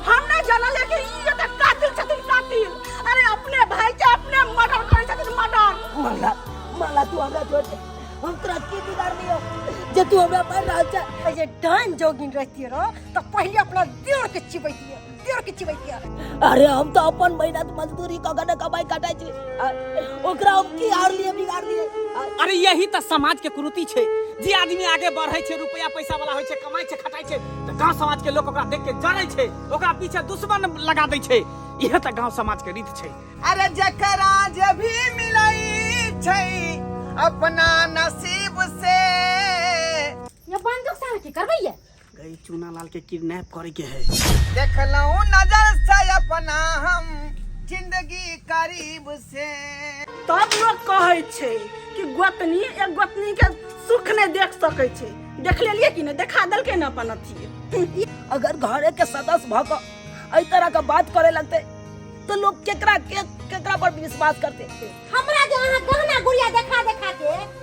हमने जाना लेके ये तो कातिल छथिन कातिल। अरे अपने भाई के अपने मर्डर करे छथिन मर्डर। माला तू हमरा छोड़ दे, हम तोरा की बिगाड़ दियो जे तू हमरा पर रहल छ। ऐसे डाइन जोगिन रहती रो तो पहले अपना देवर के चिबैतिया। अरे हम तो अपन मेहनत मजदूरी कगन कमाई काटाई छी, ओकरा हम की आर लिए बिगाड़ दिए। अरे यही तो समाज के कुरीति छे। जे आदमी आगे बढ़े छे, रुपया पैसा वाला होय छे, कमाई छे, खटाई छे, तो गांव समाज के लोग ओकरा देख के जरे छे, ओकरा पीछे दुश्मन लगा दे छे। यह तो गांव समाज के रीत छे। अरे जकरा जे भी मिलई छे अपना नसीब से। ये बंदूक से की करबैया? गई चूना लाल के किडनैप करे के है। देखलऊ नजर से अपना हम जिंदगी करीब से। तब लोग कहे छे कि गोतनी एक गोतनी के सुख नहीं देख सके छे। देख लेलिए कि नहीं? देखा दल के न अपन अथी। अगर घरे के सदस्य भक एई तरह का बात करे लगते तो लोग केकरा पर विश्वास करते। हमरा जे अहाँ गहना गुड़िया देखा के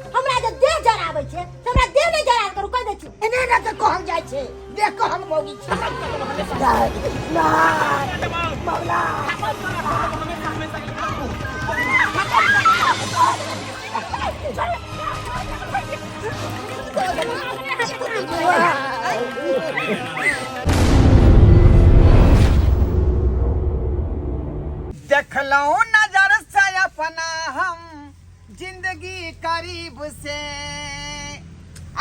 हमरा जे देह जराबै छे, हमरा देह नहीं जरा करू कह दे छी। एने ना तो कहल जाय छे, देखो हम मोगी छी। ना मौला देखलऊ नजर से अपना हम जिंदगी करीब से।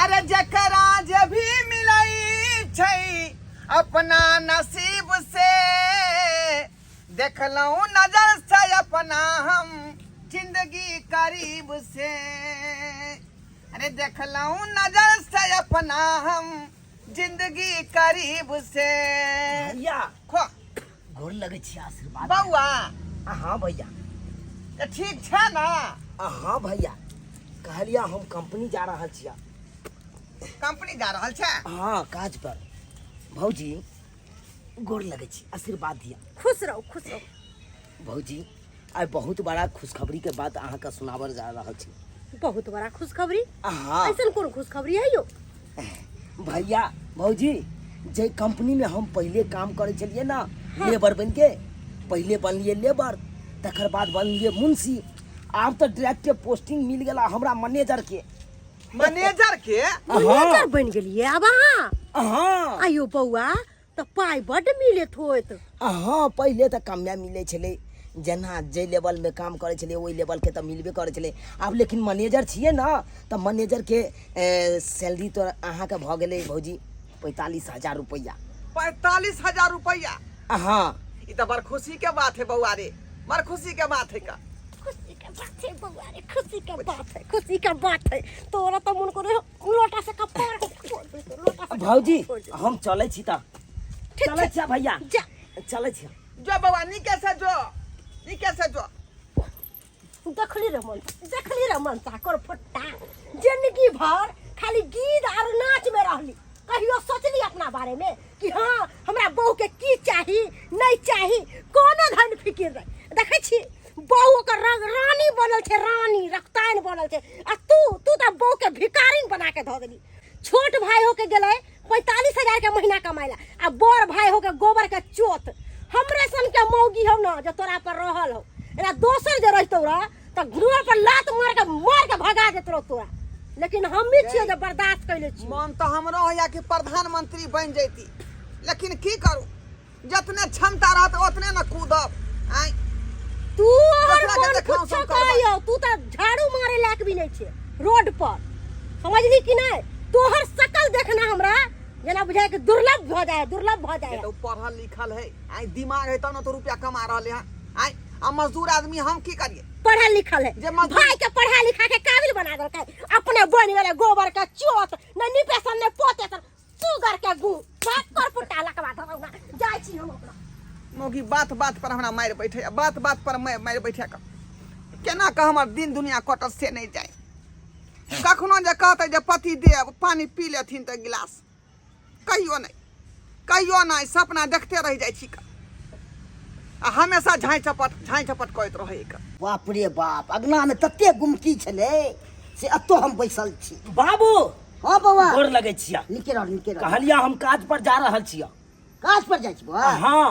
अरे जकरा जे भी मिलई छे अपना नसीब से। देखलऊ नजर से अपना हम जिंदगी करीब से। अरे देखलऊ नजर से अपना हम जिंदगी करीब से। भैया खो गोर लगे छी, आशीर्वाद बउआ। हाँ भैया, तो ठीक छे ना? हाँ भैया, कहलिया हम कंपनी जा रहा छिया। कंपनी जा रहल छे? हाँ काज पर। भौजी गोर लगे छी, आशीर्वाद दिया। खुश रहो खुश रहो। भौजी आई बहुत बड़ा खुशखबरी के बात अहाँ का सुनावर जा रहा छी। बहुत बड़ा खुशखबरी? हाँ ऐसा कौन खुशखबरी है यो? भैया भौजी, जे कंपनी में हम पहले काम करे चलिए ना, लेबर बन के, पहले बनलिए लेबर, तकर बाद बनलिए मुंशी, अब तो डायरेक्ट पोस्टिंग मिल गया हमरा मैनेजर के। मैनेजर के? मैनेजर बन गेलिए अब अहाँ? हाँ आयो बउआ तो पाई बड मिलत होत। हाँ पहले तो कम मिले छले, जना जे लेवल में काम करे छले वही लेवल के तो मिलबे करे छले। अब लेकिन मैनेजर छिए ना, तो मैनेजर के सैलरी तो अहाँ के भ गेले भौजी 45,000 रुपया। 45,000 रुपया? हाँ ये तो बड़ खुशी के बात है बउआ रे, बड़ खुशी के बात है का। खुशी के बात है बउआ रे, खुशी के बात है, खुशी के बात है। तोरा तो मन करे लोटा से कपार फोड़ दे, लोटा से। भौजी हम चले छी त। चले छी भैया, जा चले छी। जो बउआ नीके से जो, नीके से जो। देखली रे मन साकर फट्टा। जिंदगी भर खाली गीत और नाच में रहली। कहियो सोचली अपना बारे में कि हाँ हमरा बहू के की चाही नहीं चाही, कोनो धन फिकिर नहीं। देखे छी बहू का रंग रानी बनल छे, रानी रक्ताइन बनल छे, आ तू तो बहू के भिखारिन बना के धो देली। छोट भाई हो के गेले 45,000 के महीना कमाइला, आ बड़ भाई हो के गोबर के चोत। हमरे सन के मौगी हो ना जो तोरा पर रहल हो, एना दोसर जे रहतो रा त घर पर लात मार के भगा देत रहो तोरा। लेकिन हम भी छिए जे बर्दाश्त कैले छी। मन तो हमरो होया कि प्रधानमंत्री बन जैती, लेकिन की करू, जतने क्षमता रहत ओतने न कूदब। आई तू और कसरा के मन देखाओ कुछ सब कहियो, तू त झाड़ू मारे लायक भी नहीं छे रोड पर, समझली कि नहीं? तोहर शकल देखना हमरा जना बुझाए कि दुर्लभ भ जाए। तो पढ़ल लिखल है, आई दिमाग है तब न तो रुपया कमा रहले हैं। आई आ मजदूर आदमी हम की करिए? पढ़ल लिखल है, भाई के पढ़ा लिखा के काबिल बना देलकै, अपने बन गेले गोबर के चोत, न निपेसन न पोतेसन, सुगर के गु बात कर पुटा लकवा धरौना जाय छी हम अपना। मौगी बात बात पर हमरा मार बैठे, बात बात पर मार बैठे का केना का हमर दिन दुनिया कटत से नहीं जाए। कखनो जे कहते जे पति देव पानी पी लेथिन तो गिलास, कहियो नहीं सपना देखते रह जाए छी। आ हमेशा झाई झपट करैत रहै क। बाप रे बाप, अगना में तते गुमकी छले से अतो हम बैसल छी। बाबू हाँ बौआ, गोर लगै छिया। निके रह। कहलिया हम काज पर जा रहल छिया। काज पर जाइ छी बौआ? हाँ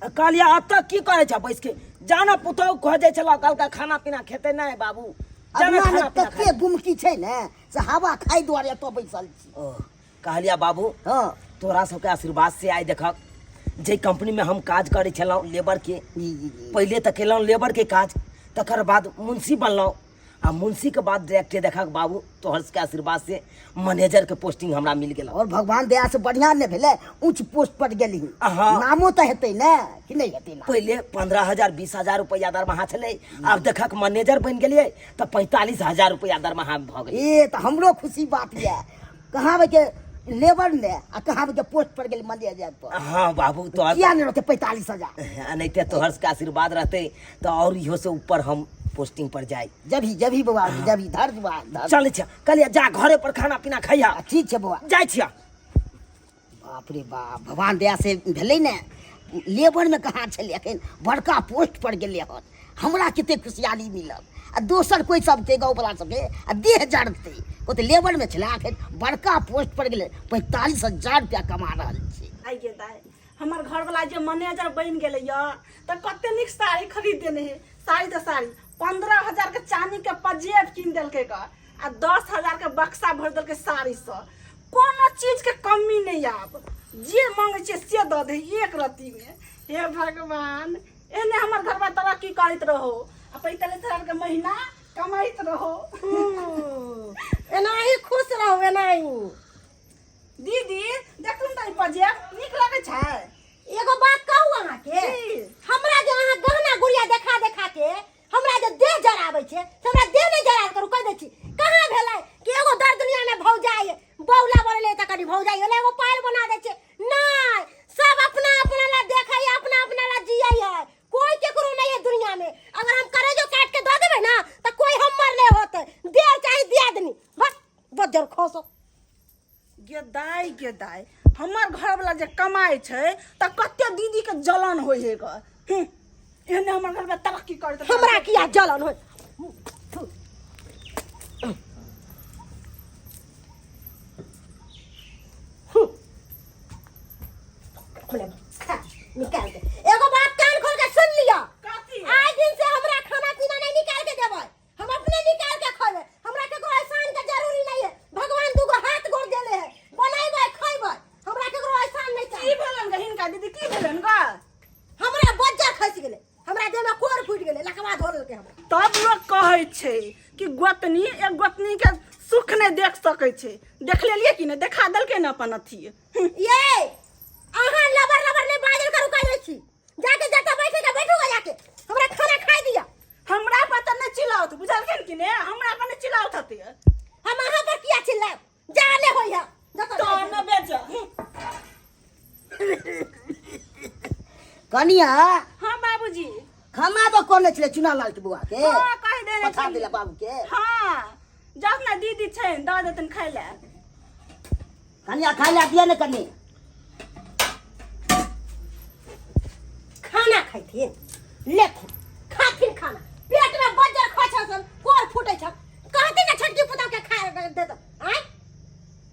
कहलिया अतः की करे छ बैस के? जाना पुतौ खोजे छला, कल का खाना पीना खेते नहीं बाबू। जाना अगना में खाना पीना तते गुमकी छै ने से हवा खाइ दुआरे अतो बैसल छी। कहलिया बाबू हाँ तोरा सबके आशीर्वाद से आइ देखक जे कंपनी में हम काज करे छलौ लेबर के। जी। पहले तो केलौ लेबर के काज, तकर बाद मुंशी बनलौ, आ मुंशी के बाद डायरेक्टे देखक बाबू तोहर के आशीर्वाद से मैनेजर के पोस्टिंग हमरा मिल गेल। और भगवान दया से बढ़िया ने भेले, ऊंच पोस्ट पर गेली। हाँ। नामो तो हेतै ने कि नहीं हेतै ना? पहले 15,000 20,000 रुपया दरमाहा छलै, अब देखक मैनेजर बन गेलियै तो 45,000 रुपया दरमाहा भ गेलै। ये तो हमरो खुशी बात है। कहाँ के लेबर ने आ कहाँ के पोस्ट पर गेल मैनेजर पर। हाँ बाबू तो किया नहीं रहते 45,000? नहीं तो तोहर के आशीर्वाद रहते तो और इहो से ऊपर हम पोस्टिंग पर जाए। जभी बउआ, जभी धर बउआ। चल छ कहलिया जा घरे पर खाना पीना खैया। ठीक है बउआ। जाय छिया। बाप रे बाप, भगवान दया से भेलै ने। लेबर में कहाँ छलै एखन बड़का पोस्ट पर गेलै हन। हमरा कते खुशहाली मिलल। आ दोसर कोई सबके गाँव वाला सबके आ देह जड़ते ओ तो लेबर में छलै, एखन बड़का पोस्ट पर गेलै, 45,000 रुपया कमा रहल छै। आइ गे दाइ, हमर घरवाला जे मैनेजर बनि गेलै यऽ तऽ कते नीक साड़ी खरीद देने है। साड़ी तऽ साड़ी 15,000 के चांदी के पजेब कीन देलकै ग, आ 10,000 के बक्सा भर देलकै साड़ी से। कोनो चीज के कमी नहीं आब, जे मांगे छै से दऽ दे एक रत्ती में। हे भगवान, एने हमर घरवा तरक्की करैत रहो, आ 45,000 के महीना कमाइत रहो। एनाही खुश रहो, एनाही। दीदी देखू तऽ ई पजेब नीक लगै छै। एगो बात कहू अहाँ के, हमरा जे अहाँ गहना गुड़िया देखा के हमरा जे देह जराबै छै, से हमरा देह नहीं जराब करू। कह दै छी कहाँ भेलै कि एगो दर दुनिया में भौजाई बौला बनले त कनी भौजाई होले, एगो पायल बना दै छै। नहीं, सब अपना अपना ला देखै है, अपना अपना ला जियै है। कोई केकरो नहीं है दुनिया में। अगर हम करेजो काट के दऽ देबै ना त कोई हमर नहीं होतै। देह चाहे दियादनी बस बजर खोसो। गे दाइ, हमर घरवाला जे कमाइ छै तऽ कते दीदी के जलन होइ है ग। एहने हमर घर में तरक्की करत हमरा किया जलन होय? निकाल दे। एगो बात कान खोल के सुन लिया, कथी? आज दिन से हमरा खाना पीना नहीं निकाल के देबै, हम अपने निकाल के खेबै। हमरा केकरो एहसान के जरूरी नहीं है। भगवान दूगो हाथ गोड़ देले है, बनैबै खैबै। हमरा केकरो एहसान नहीं की चाहिए। भेलन ग हिनका दीदी, की भेलन ग? हमरा बज्जा खसि गेलै, हमरा देह में कोर फुटि गेलै, लकवा धो लेलकै हमरा। तब लोग कहै छै कि गोतनी एक गोतनी के सुख नहीं देख सकै छै। देख लेलिए कि नहीं, देखा देलकै न अपन अथी। ये अहाँ लबर नहीं बाजल करू, कह दै छी। जाके जता बैठे के बैठूगा, जाके हमरा खाना खाइ दिया। हमरा पर तऽ नहीं चिल्लाओत, बुझलखिन कि नहीं? हमरा पर नहीं चिल्लाओत हते। हम अहाँ पर किया चिल्लाब? जाने होई है जता तो न बेच। कनिया हाँ बाबूजी। खाना तो कोने छले चुना लाल के बुआ के? हाँ कह देने पठा छलियै। दिला बाबू के। हाँ जाओ ना दीदी छै दऽ देतन खाइ ले। कनिया खाइ ला दिया ने कनी। खाना खाइथिन, लेथिन खाथिन खाना। पेट में बज्जर खससन, कोर फुटै छ। कहथिन ना छटकी पुतौ के खाए दे दो। आय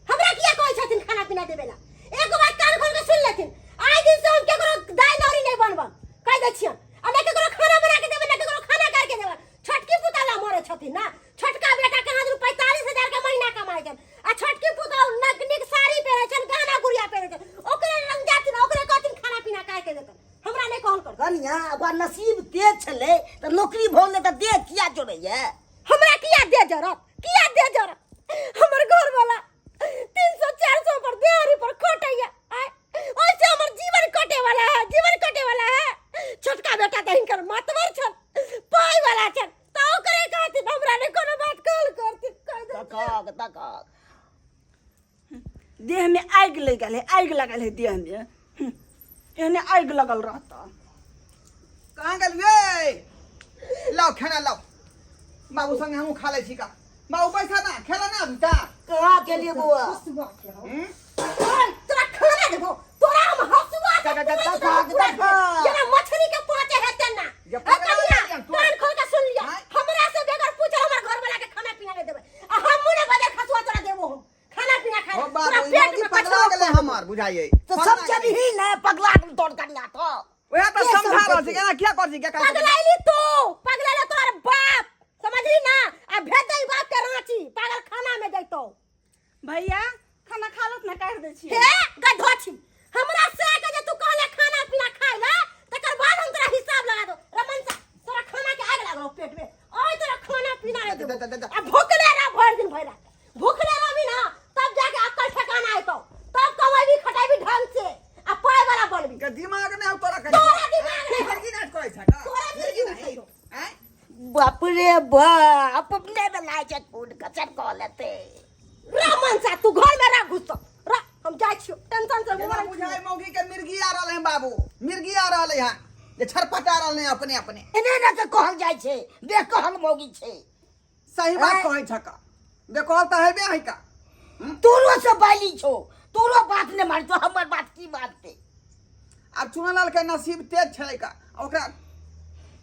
हमरा किया कहै छथिन खाना पीना देबे ला? एगो बात कान खोल के सुन लेथिन, आइ दिन से हम केकरो दाई नौरी नहीं बनब। कह दै छियन, आ ना केकरो खाना बना के देबे, ना केकरो खाना करके देबे। छटकी पुतौ ला मरे छथिन ना। छोटका बेटा कहाँ दू 45,000 के महीना कमाइ छन, आ छटकी पुतौ नगनिक साड़ी पहिरै छन, गहना गुड़िया पहिरै छन। ओकरे रंग जाथिन, ओकरे कहथिन खाना पीना काहे के देतन। हमरा नहीं कहल कर। कनिया ओकरा नसीब तेज छले त नौकरी भऽ गेलै त देह किया जोड़ैया? हमरा किया दे जरत? किया दे जरत? हमर घर वाला 300-400 पर देहरी पर खटैया। आय ओइसे हमर जीवन कटे वाला है, जीवन कटे वाला है। छोटका बेटा त हिनकर मतवर छन, पाई वाला छन, त ओकरे कहथिन हमरा ने कोनो बात कहल करथिन। कह दे तक देह में आग लग गल है, आग लगल है देह में। एहने आग लगल रहता। कहाँ गेल रे? लाओ खाना लाओ, बाबू संगे हमहूँ खा लै छी का। बाबू पैसा ना खेला ना अभी तक। कहाँ के लिए बुआ? ओए तोरा खाना देबो, तोरा हम हसुआ से जना मछली के 5 बुझाइए तो सब जब ही ना पगला तोड़ करना तो वह तो ये समझा सब रहा है क्या कर दी क्या पगलाइली तू पगलाइले तोर बाप समझली ना आ भेज दई बाप के रांची पागल खाना में जइतो भैया खाना खा लो ना काट दे छी हे गधो छी हमरा से के जे तू कहले खाना पीना खाइ ले तकर बाद हम तोरा हिसाब लगा दो रमन सा तोरा खाना के आग लागलो पेट में ओए तोरा खाना पीना रे दो आ भूखले रह भर दिन भर रात भूखले रहबी ना तब जाके अक्कल ठिकाना आइतो तब कमाई खटाई ढंग से आ पाए वाला बनबी के दिमाग में अब तोरा तोरा दिमाग में लड़की नाच करे छ का तोरा दिमाग में हैं बाप रे बाप अपने में लाइक फूड कचर कह लेते रमन सा तू घर में रह घुस रह हम जाय छियो टेंशन से केना मोबाइल बुझाई मौगी के मिर्गी आ रहले हैं बाबू मिर्गी आ रहले हैं जे छरपटा रहले हैं अपने अपने एने ना तो कहल जाय छे बेकहल मौगी छे सही बात कहै छ का देखो त हेबे है का तोरो से बाली छो तोरो बात ने मार तो हमर बात की बात पे अब चुनालाल के नसीब तेज छलै का ओकरा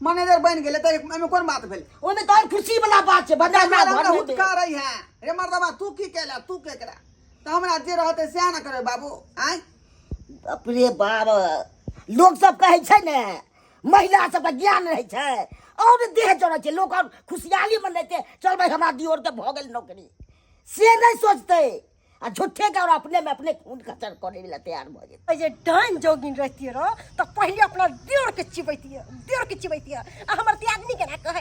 मैनेजर बन गेले त एमे कोन बात भेल ओमे तो खुशी वाला बात छे बड़ा ना घर में दे। हुटका रही है रे मर्दबा तू की केला तू के करा त हमरा जे रहते से ना करे बाबू आय बाप रे बाप लोग सब कहे छे ने महिला सब के ज्ञान रहे छे और देह जड़े छे लोग और खुशहाली मनते चल भाई हमरा दियोर के भ गेल नौकरी से नहीं सोचते आ झूठे के और अपने में अपने खून कचर करे ला तैयार भ जेते जे डाइन जोगिन रहती रहो तो पहले अपना देवर के चिबैती आ हमर त्यागनी के ना कहे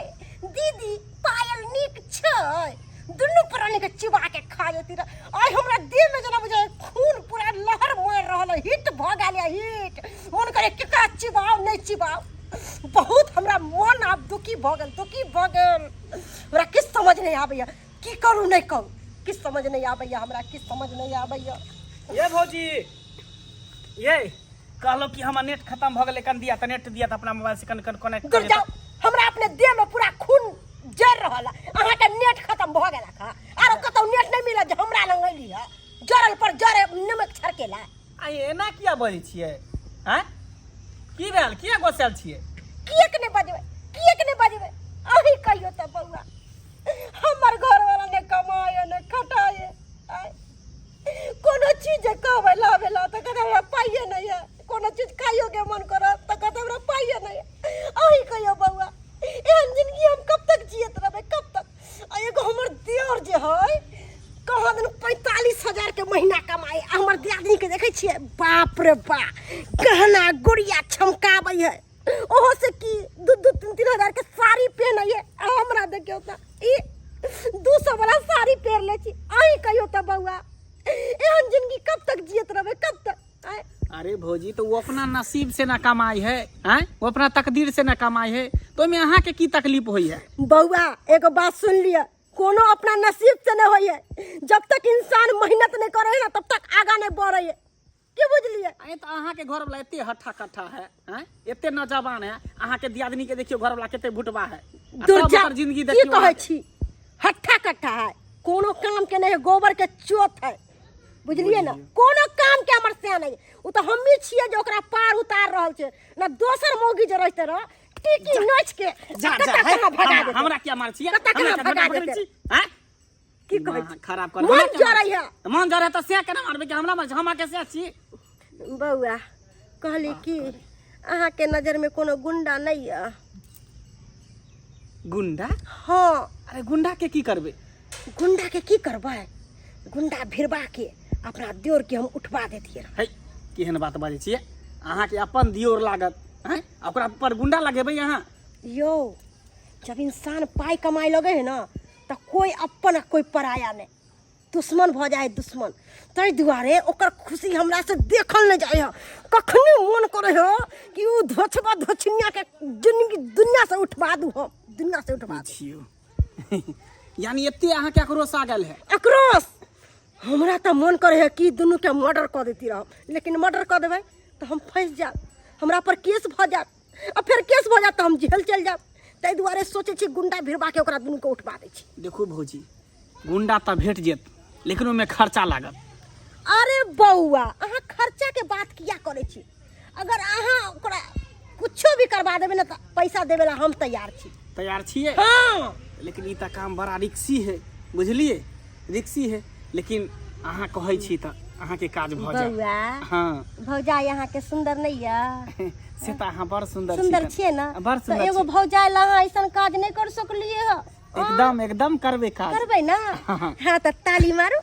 दीदी पायल नीक छै दुनु प्राणी के चिबा के खा जेती रह आई हमरा देह में जना बुझाय खून पूरा लहर मार रहल हिट भ गेल हिट मन करे केकरा चिबाओ नहीं चिबाओ बहुत हमरा मन अब दुखी भ गेल हमरा किछ समझ नहीं आबैया की करू नहीं कहू किछ समझ नहीं आबैया हमरा किछ समझ नहीं आबैया ये भौजी ये कहलो कि हमर नेट खत्म भ गेलै कन दिया त नेट दिया त अपना मोबाइल से कन कनेक्ट दूर जाओ हमरा अपने देह में पूरा खून जर रहल अहाँ के नेट खत्म भ गेल का आरो कतौ नेट नहीं मिलत जे हमरा लंग अइली है जरल पर जरे नमक छरकेला आ एना किया बजै छियै हैं की भेल किया गोसल छियै किएक नहीं बजबै अही कहियो त बउआ हमर घर वाला ने कमाए ने खटाए कोनो चीज कहबै लावे ला त कहत हमरा पाइए नहीं है कोनो चीज खाइयो के मन करत त कहत हमरा पाइए नहीं है अही कहियो बउआ एहन जिंदगी हम कब तक जियत रहबै कब तक आ एगो हमर देवर जे है कहाँ दिन 45,000 के महीना कमाए हमर दियादनी के देखे छियै बाप रे बा गहना गुड़िया छमकाबै है ओहो से की 2-3 हजार के साड़ी पहनै है हमरा देखियो त ई 200 वाला साड़ी पहन ले छी अही कहियो त बउआ एहन जिंदगी कब तक जियत रहबै कब तक आय अरे भौजी तो वो अपना नसीब से ना कमाई है हैं वो अपना तकदीर से ना कमाई है तो में अहाँ के की तकलीफ होई है बउआ एगो बात सुन लिया कोनो अपना नसीब से नहीं होई है जब तक इंसान मेहनत नहीं करे ना तब तक आगा नहीं बढ़े है की बुझलिए अरे तो अहाँ के घर वाला एते हट्ठा कट्ठा है हैं एते नौजवान है अहाँ के दियादनी के देखियो घर वाला केते भुटवा है आ दूर तब जा ओकर जिंदगी की देखियो कहै छी हट्ठा कट्ठा है कोनो काम के नहीं गोबर के चोट है बुझलिए ना कोनो काम के हमर से नहीं उ तो हम्मी छिए जे ओकरा पार उतार रहल छै ना दोसर मौगी जे रहते रह टीकी नोच के जा भगा दे हमरा क्या मार छियै कतऽ भगा देते हैं की कहै छी खराब कर मन जरै है मन जरै त से केना मारबे कि हमरा के से छी बउआ कहली कि अहाँ के नजर में कोनो गुंडा नहीं है गुंडा हाँ अरे गुंडा के की करबे गुंडा के की करबै गुंडा भिड़बा के अपना देवर के हम उठवा देतिए है केहन बात बाजै छियै अहाँ के अपन दियोर लागत हैं ओकरा पर गुंडा लगेबै अहाँ यो जब इंसान पाई कमाई लगे है ना तो कोई अपन कोई पराया नहीं दुश्मन भ जाए दुश्मन ताहि दुआरे ओकर खुशी हमरा से देखल नहीं जाए कखनी मन करे हो कि उ धोछबा धोछनिया के जिंदगी दुनिया से उठवा दू हम दुनिया से उठवा दू छियो यानी एते अहाँ के आक्रोश आ गेल है आक्रोश हमरा तो मन करे है कि दुनू के मर्डर कर देती रह लेकिन मर्डर कर देबै तो हम फंस जाब हमरा पर केस भ जात और फिर केस भ जात तो हम जेल चल जाब ताहि दुआरे सोचे छी गुंडा भिड़बा के ओकरा दुनू के उठवा दै छी देखो भौजी गुंडा त भेट जेत लेकिन ओमे खर्चा लागत अरे बउआ अहाँ खर्चा के बात किया करे छी अगर अहाँ ओकरा कुछो भी करवा देबै ना तो पैसा देवे ला हम तैयार छियै हाँ लेकिन ई त काम बड़ा रिक्सी है बुझलिए रिक्सी है लेकिन अहाँ कहै छी त अहाँ के काज भ जाए। बउआ हाँ भौजा यहाँ के सुंदर नहीं है से त अहाँ बड़ सुंदर सुंदर छी। छिए ना बड़ तो सुंदर एगो छी। भौजा लहा ऐसा काज नहीं कर सकलिए है एकदम एकदम करबे काज। करबै ना हाँ। हाँ तो ताली मारू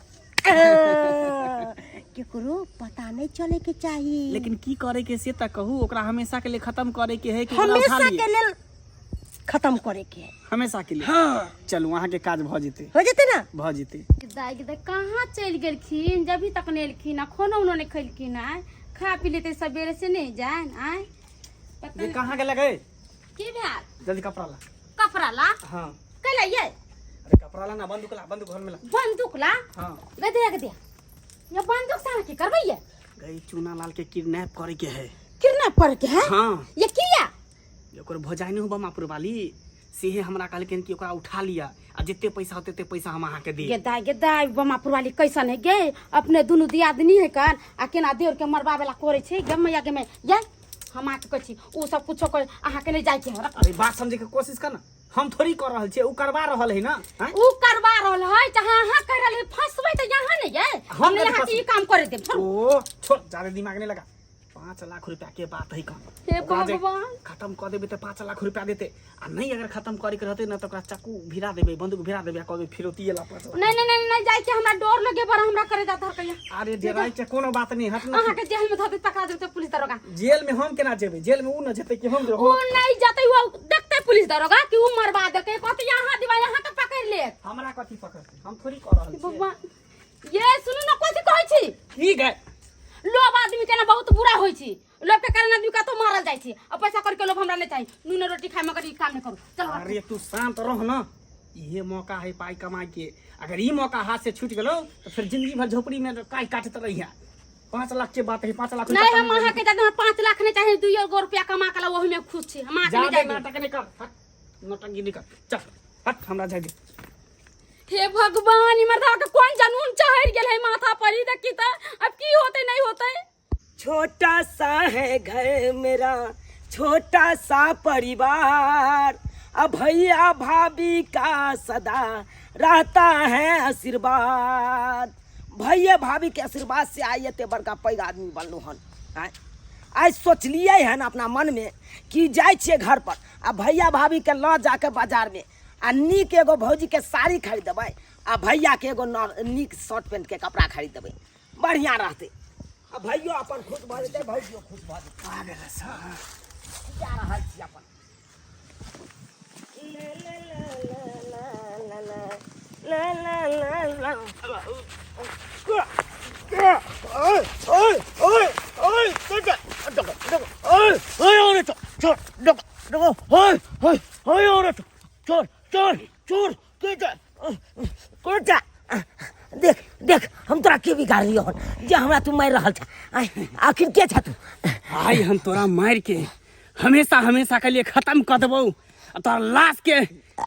केकरो पता नहीं चले के चाहिए लेकिन की करे के से त कहू, ओकरा हमेशा के लिए खत्म करे के है कि ओकरा उठा हमेशा लिए? के लेल खत्म करे के है। हमेशा के लिए। हाँ चलू अहाँ के काज भ जेते, हो जेते ना भ जेते। दाई कहाँ चल गेलखिन, जभी तक नहीं एलखिन, खाना उन्होंने खैलखिन आय, खा पी लेते सवेरे से नहीं जाए आय। ये कहाँ के लगे? की भेल? जल्दी कपड़ा ला। कपड़ा ला हाँ कैला ये अरे कपड़ा ला ना, बंदूक ला, बंदूक घर में ला। बंदूक ला हाँ गदे गदे ये बंदूक से की करबै ये? गई चूना लाल के किडनैप करे के है। किडनैप कर के है? हाँ ये किया? ओकर भौजाई नहीं हो बमापुर वाली से हमरा कहलखिन कि ओकरा उठा लिया आ जिते पैसा होते ते पैसा हम अहाँ के दे। गे दाई बमापुर वाली कैसन है गे? अपने दुनु दियादनी है कान आ केना देर के मरबा वाला करे छै गे मैया गे मैं ये हम आके कहै छी उ सब कुछो कर अहाँ के नहीं जाय के है। अरे बात समझे के कोशिश कर ना, हम थोड़ी कर रहल छे, उ करवा रहल है ना। हैं? उ करवा रहल है चाहे अहाँ कर रहल है, फंसबै त यहाँ नहीं है। हम नहीं यहाँ के ई काम करे देब। ओ छोड़, ज्यादा दिमाग नहीं लगा। 5 लाख रुपया के बात है का? हे ओकरा जे भगवान। खत्म कर देबे तो 5 लाख रुपया देते, आ नहीं अगर खत्म करे के रहते ना तो ओकरा चाकू भिरा देबे, बंदूक भिरा देबे, कहबे फिरौती ला 5 लाख। नहीं जाय के हमरा डर लगे पर हमरा करे जात हर कहिया। अरे डेराई के कोनो बात नहीं, हट ना। अहाँ के जेल में धऽ दे पकड़ा देते पुलिस दरोगा। जेल में हम केना जेबे? जेल में उ न जेते कि हम उ जेबो? नहीं जाते वो देखते पुलिस दरोगा कि उ मरवा दे के कहते यहाँ दिवा यहाँ के पकड़ ले। हमरा कथी पकड़ते? हम थोड़ी कर रहल छी। भगवान ये सुनु न कथी कहै छी? ठीक है लोभ आदमी के ना बहुत बुरा होई छी। लोभ के कारण आदमी का तो मारल जाय छी। अब पैसा करके लोभ हमरा नहीं चाहिए। नून रोटी खाए मगर ई काम नहीं करू। चलो अरे तू शांत रह ना, ये मौका है पाई कमाई के। अगर ये मौका हाथ से छूट गेलो तो फिर जिंदगी भर झोपड़ी में काई काटत रहिया। 5 लाख के बात है, 5 लाख नहीं हम अहाँ के ज्यादा 5 लाख नहीं चाहिए, 2 रुपया कमा के ला वही में खुश छी। हम अहाँ के नहीं ज्यादा जाए। नाटक नहीं कर, हट नौटंकी नहीं कर, चल हट हमरा जाए दे। हे भगवान इमरदा के कौन जनून चढ़ गेल है माथा पर ही देखी त अब की होते नहीं होते। छोटा सा है घर मेरा, छोटा सा परिवार, अब भैया भाभी का सदा रहता है आशीर्वाद। भैया भाभी के आशीर्वाद से आई एते बड़का पैघ आदमी बनलू हन। आज सोचलिए हन अपना मन में कि जाय छिए घर पर आ भैया भाभी के ल जाके बाजार में आ नीक एगो भौजी के साड़ी खरीद देबै आ भैया के एगो नीक शर्ट पैंट के कपड़ा खरीद देबै, बढ़िया रहते। आ भैयो अपन खुश भ जेतै, भौजियो खुश भ जेतै। आ गेल सा जा रहल छी अपन। देख देख हम तोरा के बिगाड़ रही हन जे हमरा तू मार रहल छ। आखिर के छ तू? आई हम तोरा मार के हमेशा हमेशा के लिए खत्म कर देबो, तोरा लाश के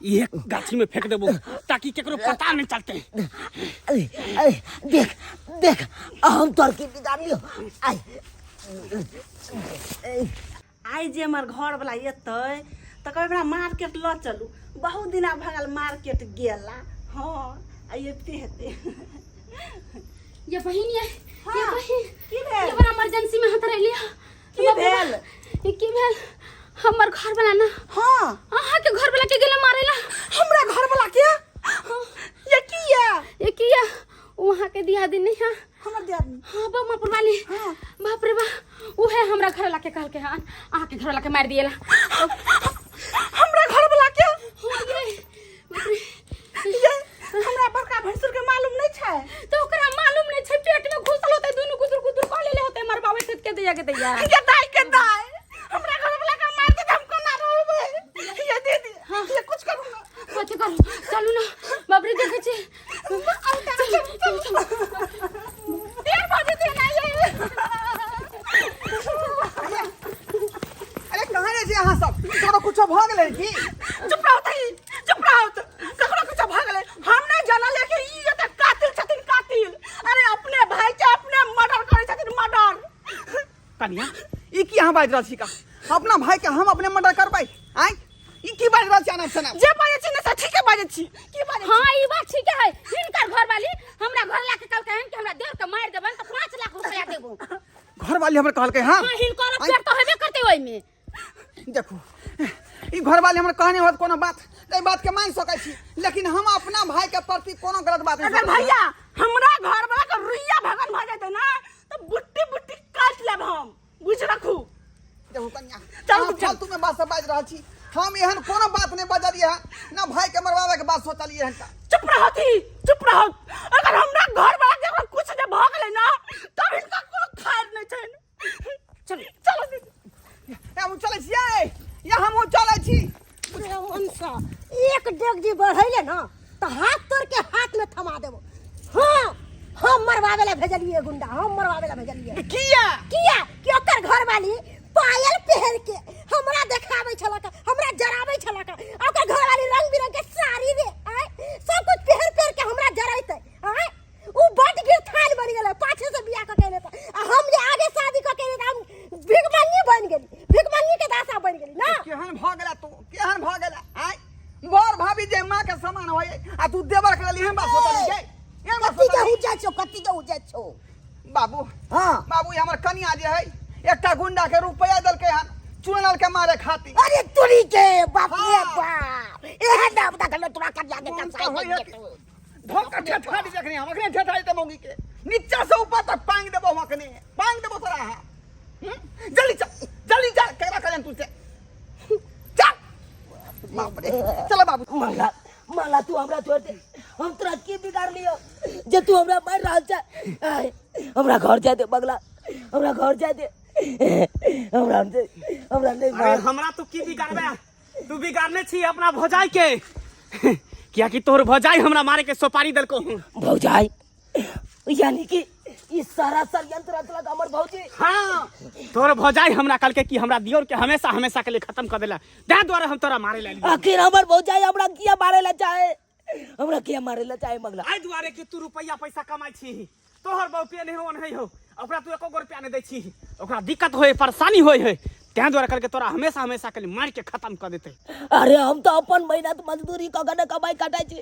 ये गाछी में फेंक देबो ताकि केकरो पता नहीं चलते। देख देख हम तोर के बिगाड़ लियो। आई जे हमर घर वाला एतै त कहबै मार्केट ल चलू। बहुत दिन भगल मार्केट गेला। हाँ आइते हेते। ये बहिन ये बहिन की भेल? ये बड़ा इमरजेंसी में हाथ लिया। की भेल? ये की भेल? हमर घर वाला ना हाँ अहाँ के घर वाला के गेले मारेला। हमरा घर वाला के ये किया? ये किया वहाँ के दिया दिन नहीं है। हमर दियादनी हाँ बमापुर वाली। हाँ। बाप रे बाप वो है हमरा घर वाला के कहल के हाँ अहाँ के घर वाला के मार दिएला। हमरा घर वाला के हाँ ये बाप रे ये हमरा बड़का भैंसुर के मालूम नहीं छै। तो ओकरा मालूम नहीं छै, पेट में घुसल होते दोनों गुदुर गुदुर कह लेले होते मरबावे से के दिया के दिया। ये दाई हमरा घर वाला का मार दे हम कोना रहबै। ये दीदी हाँ। ये कुछ करू ना। कथी करू चलू ना बाप रे देखे छी। देर बजे दे ना ये। अरे कहां रे जे अहाँ सब? तोरो कुछो भ गेलै की? चुप रहो तई, चुप रहो। ककरो कुछो भ गेलै? हम नहीं जानल है कि ई एत कातिल छथिन, कातिल। अरे अपने भाई के अपने मर्डर करे छथिन, मर्डर। कनिया ई की अहाँ बाजि रहल छी का? अपना भाई के हम अपने मर्डर करबै? आइ ई की बाजि रहल छी अनाप शनाप? जे बाजे छी ना से ठीके बाजे छी। की बाजे छी? हाँ ये बात ठीक है। हिनकर घर वाली हमरा घर लाके कहलकै हन कि हमरा देर के मार देबन तो 5 वाली हमरे कहल के हां हां हिनकर पेड़ तो हेबे करते ओइ में। देखो ई घर वाली हमरे कहने होत कोनो बात ते बात के मान सकै छी, लेकिन हम अपना भाई के प्रति कोनो गलत बात नहीं अगर भैया हमरा घर वाला के रुइया भगन भ जाते ना तो बुट्टी बुट्टी काट लेब हम, बुझ रखू। देखो कन्या चल, चल फालतू में बात सब बाज रहल छी, हम एहन कोनो बात नहीं बजलिए है ना भाई के मरवावे के बात सोचलिए हन। चुप रहती, चुप रहो। अगर हमरा घर वाला के अगर कुछ जे भ गेलै ना तब इनका कोनो खैर नहीं छै। चल चलो हम चलै छियै या हम चलै छी। अरे मनसा एक डेग जी बढ़ैले ना तो हाथ तोड़ के हाथ में थमा देबो। हाँ हम मरवावे ला भेजलिए गुंडा, हम मरवावे ला भेजलिए। किया किया कि ओकर घर वाली पायल पहन के हमरा देखावे छलक, हमरा जरावे छलक। ओकर घर वाली रंग बिरंग के साड़ी रे आय सब कुछ पहन के हमरा जराइते आय उ बड गिर थाल बन गेले पाछे से बियाह क केले त हम जे आगे शादी क केले त हम भिखमंगी बन गेली, भिखमंगी के दासा बन गेली ना। केहन भ गेला तू, केहन भ गेला आय बर भाभी जे मां के समान होय आ तू देवर के लिए हम बात सोचली के एहन बात कत्ती के सोचली। उजा छो, कत्ती के उजा छो। बाबू हां बाबू हमर कन्या जे है एकटा गुंडा के रुपया दल के हन चुनल के मारे खाती। अरे तुरी के बाप रे बाप एहे दाब दा गलो तोरा कर जाके कसाई के धोखा ठेठाड़ी देखनी हम अखने ठेठाड़ी ते मोंगी के नीचा से ऊपर तक पांग देबो हम अखने पांग देबो तोरा हां जल्दी चल केकरा कहन तू से चल बाप रे चल बाबू। माला माला तू हमरा छोड़ दे, हम तोरा की बिगाड़ लियो जे तू हमरा मार रहल छ। आय, हमरा घर जाए दे बगला, हमरा घर जाए दे, हमरा नहीं अरे मार। हमरा तू की बिगाड़बे, तू बिगाड़ने छी अपना भौजाई के। क्या कि तोर भौजाई हमरा मारे के सुपारी दल को भौजाई यानी कि ई सारा षड्यंत्र रचलक हमर भौजी। हाँ तोर भौजाई हमरा कल के कि हमरा दियोर के हमेशा हमेशा के लिए खत्म कर देला, ते द्वारा हम तोरा मारे ला। आखिर हमर भौजाई हमरा किया मारे ला चाहे, हमरा किया मारे ला चाहे मगला। आई दुआरे कि तू रुपया पैसा कमाई छी, तोहर बहु पे नहीं हो नहीं हो, ओकरा तू एको रुपया नहीं दै छी, ओकरा दिक्कत होय परेशानी होय है, ते द्वारा करके तोरा हमेशा हमेशा के लिए मार के खत्म कर देते। अरे हम तो अपन मेहनत मजदूरी क के कमाई काटाई छी,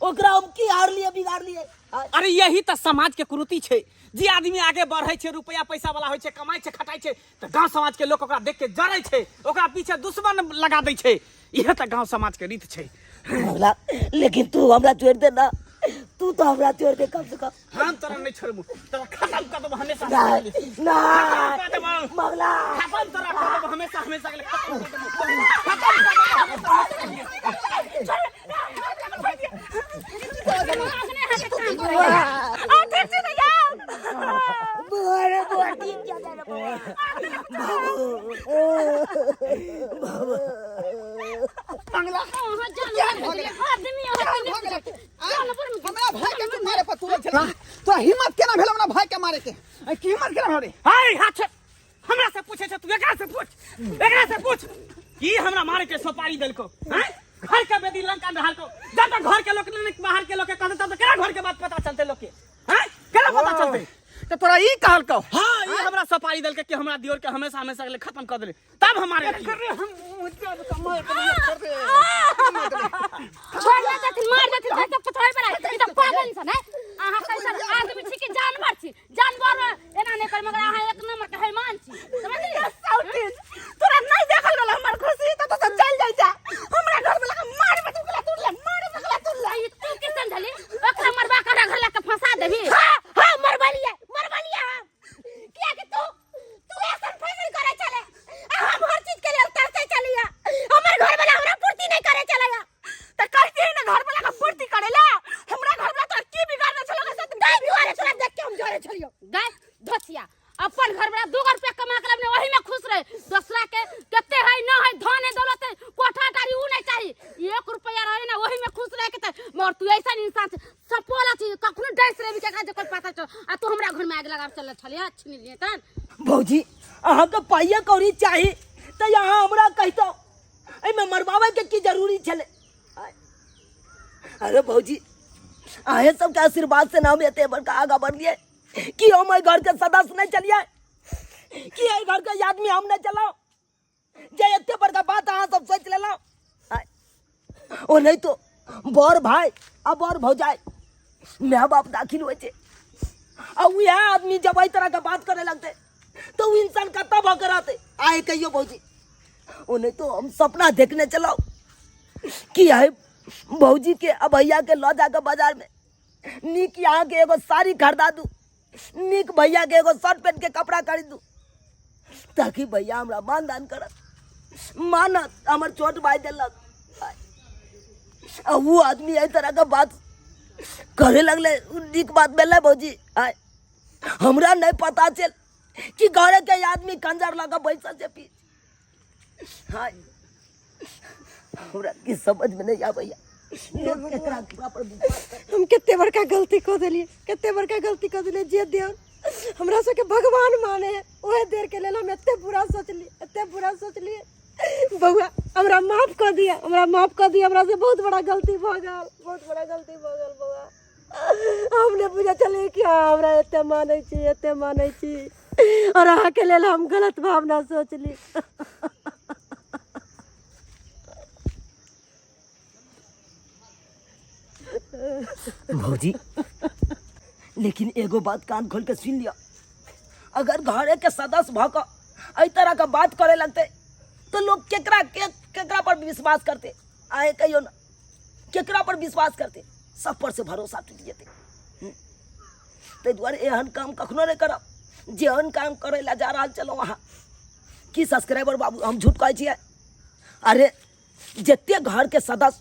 ओकरा हम की हार लिए बिगाड़ लिए। अरे यही तो समाज के कुरीति छै, जे आदमी आगे बढ़े छै रुपया पैसा वाला होय छै कमाई छै खटाई छै तो गांव समाज के लोग ओकरा देख के जरै छै, ओकरा पीछे दुश्मन लगा दै छै। यह तो गांव समाज के रीत छै। मगला लेकिन तू हमरा छोड़ दे ना, तू तो हमरा छोड़ दे कम से कम। हम तोरा नहीं छोड़बू, तोरा खत्म कर देबो हमेशा ना कर देबो मगला खत्म, तोरा कर देबो हमेशा हमेशा के लिए खत्म कर देबो, खत्म कर देबो। बोर बोर दिन जा जा मंगला हमरा भाई के तू मारे पर तू चला तोरा हिम्मत केना भेल हमरा भाई के मारे के की हिम्मत केना भेल रे। हाय हाथ हमरा से पूछे छै, तू एकरा से पूछ, एकरा से पूछ की हमरा मारे के सुपारी देल को हैं, घर के बेदी लंका रहल को, जब तक घर के लोग ने बाहर के लोग के कहते तब केना घर के बात पता चलते लोग के हैं, केना पता चलते। तो तोरा ई कहल को हां ये हमरा सुपारी देल के कि हमरा दियोर के हमेशा हमेशा के लिए खत्म कर देले, तब हमारे हम मुझे कमाए के नहीं कर दे छोड़ दे तू मार दे तू तो पछोड़ पर आई तो पागल इंसान है। आहा कैसा आदमी छी के जानवर छी, जानवर एना नहीं कर मगर आहा एक नंबर के हैमान छी, समझली। साउटिन तोरा नहीं देखल रहल हमर खुशी तो चल जाई जा, हमरा घर वाला के मार में तुकला तुरले मार में तुकला तुरले। आई तू के समझली ओकरा मरबा कर घर ला के फंसा देबी। हां मरवालिया हम क्या कि तू ऐसा फैसल करे चले हम हर चीज के लिए उतरते चलिया, हमर घर वाला हमरा पूर्ति नहीं करे चलेगा त कहते हैं ना घर वाला का पूर्ति करेला, हमरा घर वाला तो की बिगाड़ना चलो के साथ गाय दुआरे छोड़ा देख के हम जोरे छोड़ियो। गाय धोसिया अपन घर में 2 रुपया कमा के अपने वही में खुश रहे, दूसरा के कते है ना है धन है दौलत है कोठा गाड़ी उ नहीं चाहिए, 1 रुपया रहे ना वही में खुश रहे के त मगर तू ऐसा इंसान सपोला छी कखनो डैस रे भी के का कोई पता चल आ तू हमरा घर में आग लगा चल छलिया छीन लिए तन। भौजी अहाँ के पाइया कौड़ी चाही तो यहाँ हमरा कहतो एमे मरवावे के की जरूरी छले। अरे भौजी आहे सब के आशीर्वाद से नाम एते बड़का आगा बढ़लिए कि हम घर के सदस्य नहीं चलिए, कि ए घर के आदमी हम नहीं चलाओ, जे एते बड़का बात अहाँ सब सोच लेलो। ओ नहीं तो बर भाई अब बर भौजाई माँ बाप दाखिल हो, अब यह आदमी जब वही तरह का बात करे लगते तो वो इंसान का तब होकर आते आए कहियो भौजी। उन्हें तो हम सपना देखने चलाओ कि आए भौजी के अब भैया के लौ जाकर बाजार में नीक यहाँ के एगो साड़ी खरीदा दूं, नीक भैया के एगो शर्ट पहन के कपड़ा खरीद दूं, ताकि भैया हमरा मान दान करत मानत हमर छोट भाई दिलक। अब वो आदमी एहि तरह का बात करे लगले, नीक बात मिले भौजी। आय हमरा नहीं पता चल कि घरे के आदमी कंजर लगा बैसल से पीछ। हाय हमरा की समझ में नहीं आ भैया। हम कितने बड़का गलती कर दिलिए, कितने बड़का गलती कर दिलिए। जे देव हमरा सबके भगवान माने है ओहे देर के लेल हम एते बुरा सोचली, एते बुरा सोचली। बउआ हमरा माफ कर दिया, हमरा माफ कर दिया। हमरा से बहुत बड़ा गलती भ गेल, बहुत बड़ा गलती भ गेल बउआ। हमने बुझा चले कि हाँ हमरा एते मानै छी, एते मानै छी, और अहाँ के लेल हम गलत भावना सोचली। भौजी लेकिन एगो बात कान खोल के सुन लिया, अगर घरे के सदस्य भक एहि तरह का बात करे लगते तो लोग केकरा पर विश्वास करते? आए कहियो ना, केकरा पर विश्वास करते? सब पर से भरोसा टूट जेते। ताहि दुआरे एहन काम कखनो नहीं करब। जेहन काम करे ला जा रहा चलो वहाँ की सब्सक्राइबर बाबू हम झूठ कहै छियै? अरे जते घर के सदस्य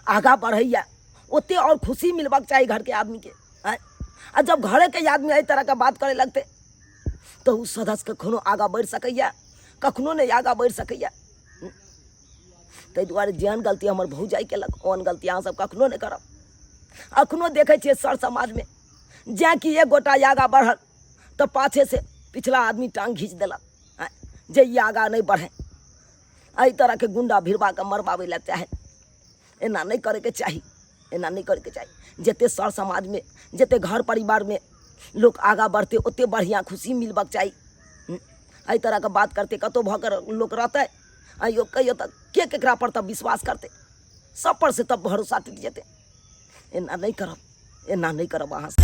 आगा बढ़ैया ओते और खुशी मिलबाक चाहिए घर के आदमी के। आ जब घरे के आदमी एहि तरह का बात करे लगते तो उस सदस्य कखनो आगा बढ़ सकैया, कखनो नहीं आगा बढ़ सकैया। ताहि दुआरे जेहन गलती हमर भौजाई केलक ओहन गलती अहाँ सब कखनो नहीं करब। अखनो देखे छियै सर समाज में जै कि एक गोटा आगा बढ़ल तो पाछे से पिछला आदमी टांग घींच देलक जे ये आगा नहीं बढ़े। एहि तरह के गुंडा भिड़वा के मरवावे ला चाहे, एना नहीं करे के चाही, एना नहीं करे के चाही। जते सर समाज में जते घर परिवार में लोग आगा बढ़ते ओते बढ़िया खुशी मिलबाक चाही। एहि तरह के बात करते कतो भकर लोग रहते आइयो कहियो तक केकरा पर तब विश्वास करते? सब पर से तब भरोसा टूट जेते। एना नहीं करब, एना नहीं करब अहाँ से।